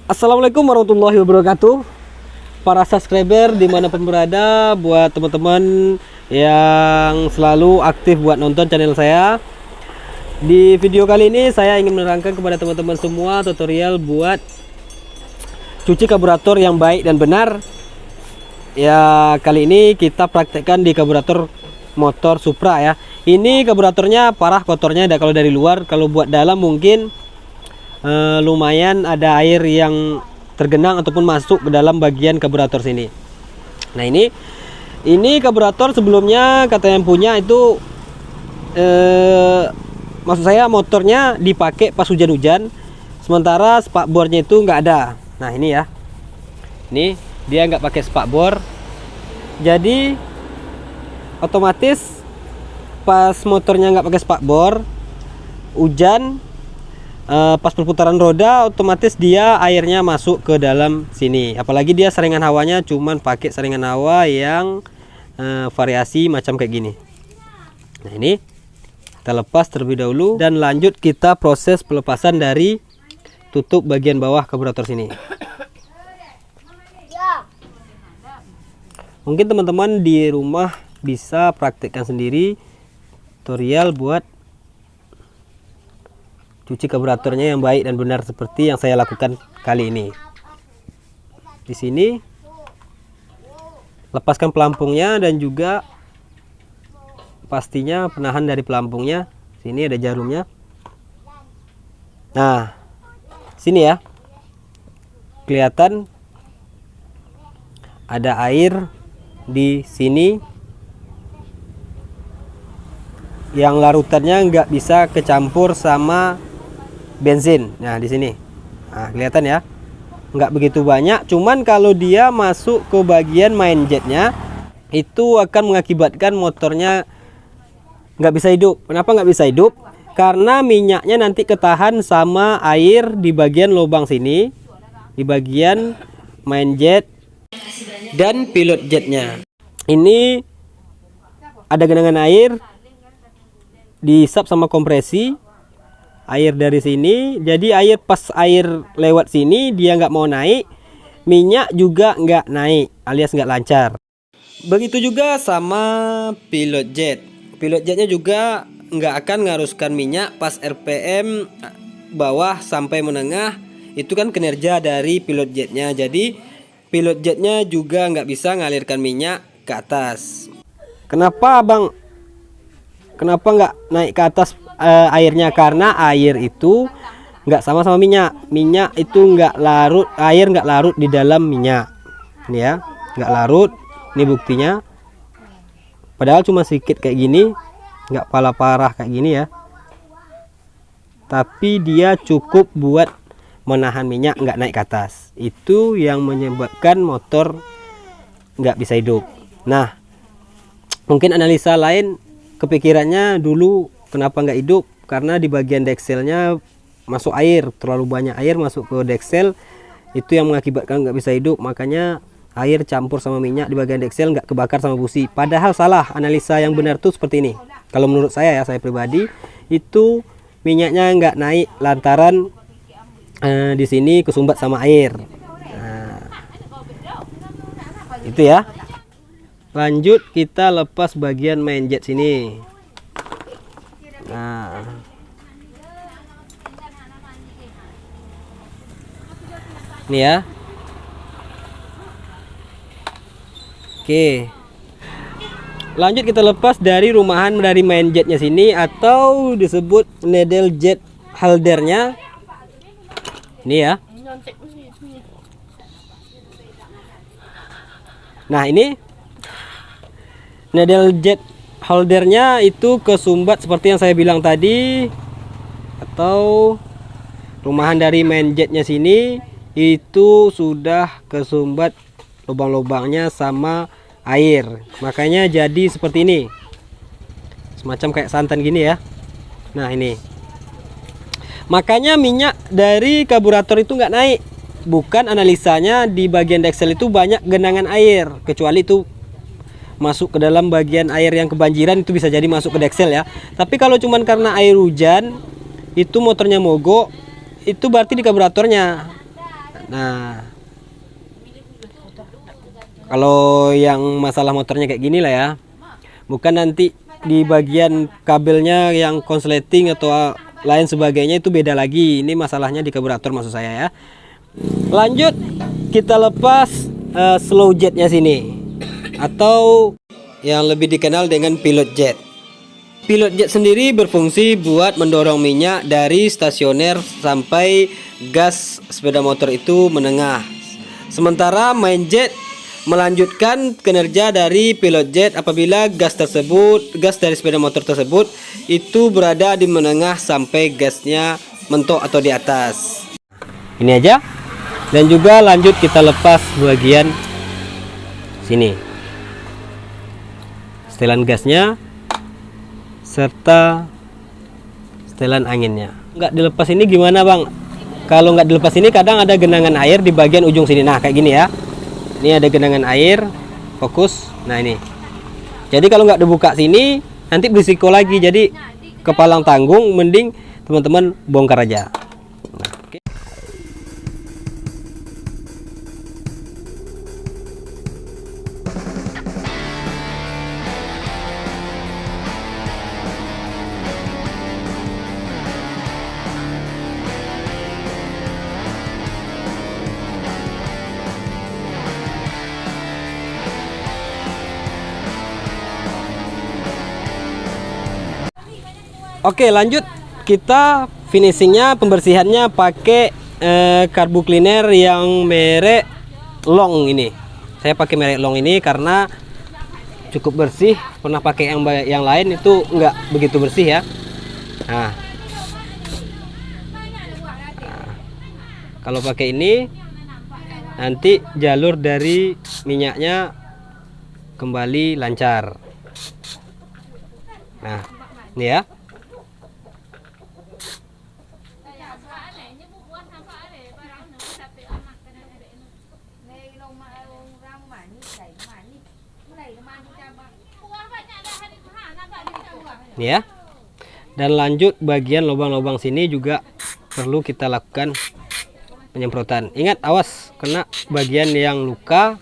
Assalamualaikum warahmatullahi wabarakatuh. Para subscriber dimanapun berada, buat teman-teman yang selalu aktif buat nonton channel saya. Di video kali ini saya ingin menerangkan kepada teman-teman semua tutorial buat cuci karburator yang baik dan benar. Ya, kali ini kita praktekkan di karburator motor Supra ya. Ini karburatornya parah kotornya, ada kalau dari luar. Kalau buat dalam mungkin lumayan ada air yang tergenang ataupun masuk ke dalam bagian karburator sini. Nah, ini karburator sebelumnya kata yang punya itu maksud saya motornya dipakai pas hujan-hujan, sementara spakbornya itu nggak ada. Nah, ini ya, ini dia nggak pakai spakbor, jadi otomatis pas motornya nggak pakai spakbor, hujan, pas perputaran roda otomatis dia airnya masuk ke dalam sini. Apalagi dia saringan hawanya cuman pakai saringan hawa yang variasi macam kayak gini. Nah, ini kita lepas terlebih dahulu dan lanjut kita proses pelepasan dari tutup bagian bawah karburator sini. Mungkin teman-teman di rumah bisa praktekkan sendiri tutorial buat cuci karburatornya yang baik dan benar seperti yang saya lakukan kali ini. Di sini lepaskan pelampungnya dan juga pastinya penahan dari pelampungnya. Sini ada jarumnya. Nah, sini ya, kelihatan ada air di sini yang larutannya nggak bisa kecampur sama bensin. Nah, di sini, nah, kelihatan ya, nggak begitu banyak. Cuman kalau dia masuk ke bagian main jetnya, itu akan mengakibatkan motornya nggak bisa hidup. Kenapa nggak bisa hidup? Karena minyaknya nanti ketahan sama air di bagian lubang sini, di bagian main jet dan pilot jetnya. Ini ada genangan air dihisap sama kompresi air dari sini, jadi air pas air lewat sini dia nggak mau naik, minyak juga nggak naik alias nggak lancar. Begitu juga sama pilot jet. Pilot jetnya juga nggak akan ngaruskan minyak pas RPM bawah sampai menengah, itu kan kinerja dari pilot jetnya. Jadi pilot jetnya juga nggak bisa ngalirkan minyak ke atas. Kenapa bang? Kenapa nggak naik ke atas airnya? Karena air itu nggak sama minyak. Minyak itu nggak larut, air nggak larut di dalam minyak. Ini ya, nggak larut. Ini buktinya. Padahal cuma sedikit kayak gini, nggak parah kayak gini ya. Tapi dia cukup buat menahan minyak nggak naik ke atas. Itu yang menyebabkan motor nggak bisa hidup. Nah, mungkin analisa lain kepikirannya dulu kenapa nggak hidup, karena di bagian dekselnya masuk air, terlalu banyak air masuk ke deksel, itu yang mengakibatkan nggak bisa hidup. Makanya air campur sama minyak di bagian deksel, nggak kebakar sama busi. Padahal salah, analisa yang benar tuh seperti ini. Kalau menurut saya ya, saya pribadi itu minyaknya nggak naik lantaran di sini kesumbat sama air. Nah, itu ya. Lanjut kita lepas bagian main jet sini. Nah, ini ya. Oke. Lanjut kita lepas dari rumahan dari main jetnya sini, atau disebut needle jet holdernya. Ini ya. Nah, ini needle jet holdernya itu kesumbat seperti yang saya bilang tadi, atau rumahan dari main jetnya sini itu sudah kesumbat lubang-lubangnya sama air, makanya jadi seperti ini, semacam kayak santan gini ya. Nah, ini makanya minyak dari karburator itu nggak naik. Bukan analisanya di bagian deksel itu banyak genangan air, kecuali itu masuk ke dalam bagian air yang kebanjiran, itu bisa jadi masuk ke deksel ya. Tapi kalau cuman karena air hujan itu motornya mogok, itu berarti di karburatornya. Nah, kalau yang masalah motornya kayak gini lah ya, bukan nanti di bagian kabelnya yang konsleting atau lain sebagainya itu beda lagi. Ini masalahnya di karburator maksud saya ya. Lanjut kita lepas slow jetnya sini, atau yang lebih dikenal dengan pilot jet. Pilot jet sendiri berfungsi buat mendorong minyak dari stasioner sampai gas sepeda motor itu menengah. Sementara main jet melanjutkan kinerja dari pilot jet apabila gas dari sepeda motor tersebut itu berada di menengah sampai gasnya mentok atau di atas. Ini aja. Dan juga lanjut kita lepas bagian sini, setelan gasnya serta setelan anginnya. Nggak dilepas ini gimana bang? Kalau nggak dilepas ini kadang ada genangan air di bagian ujung sini. Nah kayak gini ya, ini ada genangan air, fokus. Nah ini, jadi kalau nggak dibuka sini nanti berisiko lagi. Jadi kepalang tanggung, mending teman-teman bongkar aja. Nah, okay. Oke, lanjut kita finishingnya, pembersihannya pakai karbu cleaner yang merek Long ini. Saya pakai merek Long ini karena cukup bersih. Pernah pakai yang lain itu enggak begitu bersih ya. Nah, kalau pakai ini nanti jalur dari minyaknya kembali lancar. Nah, ini ya. Nih ya. Dan lanjut bagian lubang-lubang sini juga perlu kita lakukan penyemprotan. Ingat, awas kena bagian yang luka.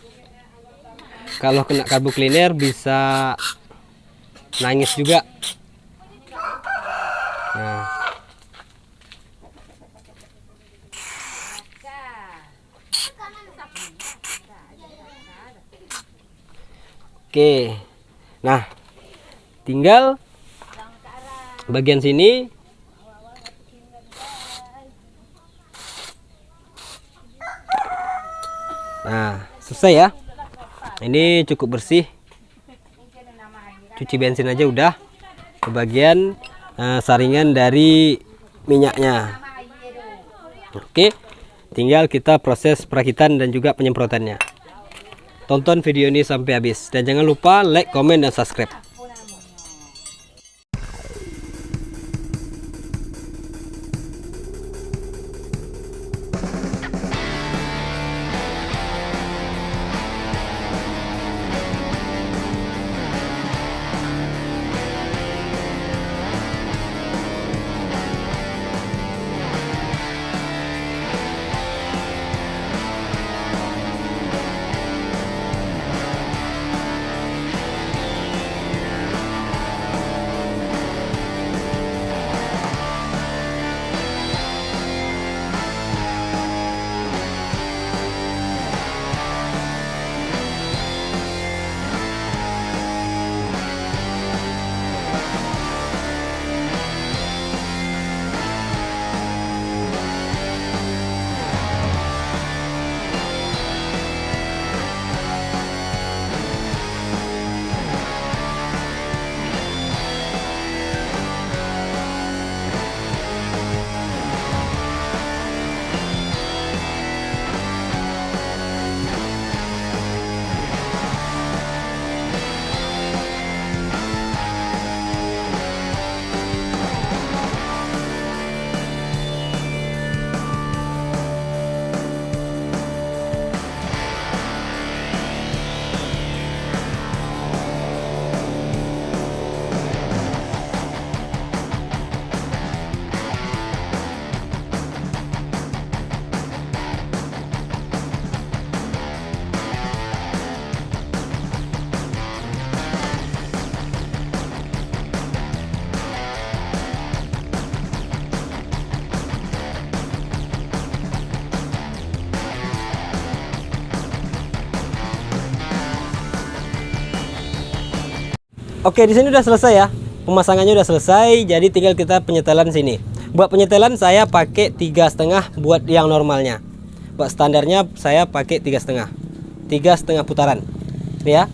Kalau kena karbu cleaner bisa nangis juga. Nah. Oke. Nah, tinggal bagian sini nah selesai ya. Ini cukup bersih, cuci bensin aja udah ke bagian saringan dari minyaknya. Oke, tinggal kita proses perakitan dan juga penyemprotannya. Tonton video ini sampai habis dan jangan lupa like, komen, dan subscribe. Oke, di sini udah selesai ya. Pemasangannya udah selesai, jadi tinggal kita penyetelan sini. Buat penyetelan saya pakai 3,5 buat yang normalnya. Buat standarnya saya pakai 3,5. 3,5 putaran. Ini ya.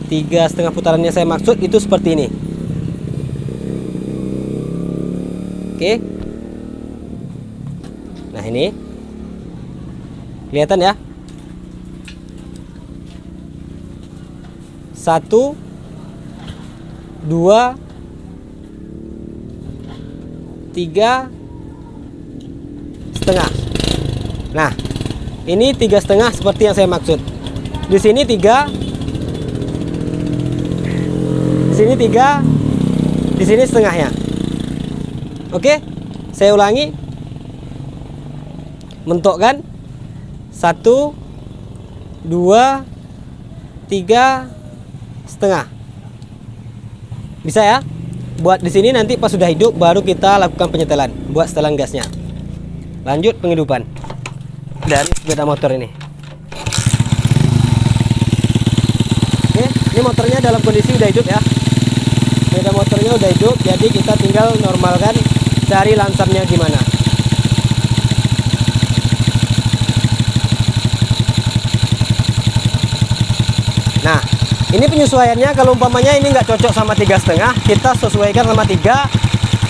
3,5 putarannya saya maksud itu seperti ini. Oke. Nah, ini. Kelihatan ya? 1 2 3,5. Nah, ini 3,5 seperti yang saya maksud. Di sini 3, di sini 3, di sini setengahnya. Oke, saya ulangi. Mentok kan? 1 2 3,5. Bisa ya? Buat di sini nanti pas sudah hidup baru kita lakukan penyetelan buat setelan gasnya. Lanjut penghidupan dari sepeda motor ini. Oke, ini motornya dalam kondisi udah hidup ya. Sepeda motornya udah hidup, jadi kita tinggal normalkan, cari lansarnya gimana. Nah, ini penyesuaiannya kalau umpamanya ini nggak cocok sama 3,5, kita sesuaikan sama 3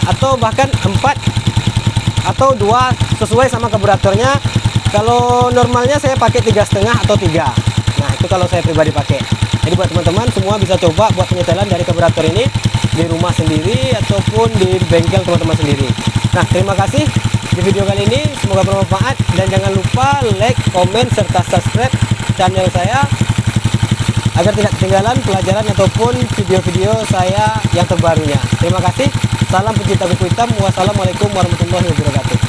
atau bahkan 4 atau 2 sesuai sama karburatornya. Kalau normalnya saya pakai 3,5 atau 3. Nah, itu kalau saya pribadi pakai. Jadi buat teman-teman semua bisa coba buat penyetelan dari karburator ini di rumah sendiri ataupun di bengkel teman-teman sendiri. Nah, terima kasih di video kali ini, semoga bermanfaat dan jangan lupa like, komen serta subscribe channel saya agar tidak ketinggalan pelajaran ataupun video-video saya yang terbarunya. Terima kasih. Salam pencinta buku hitam. Wassalamualaikum warahmatullahi wabarakatuh.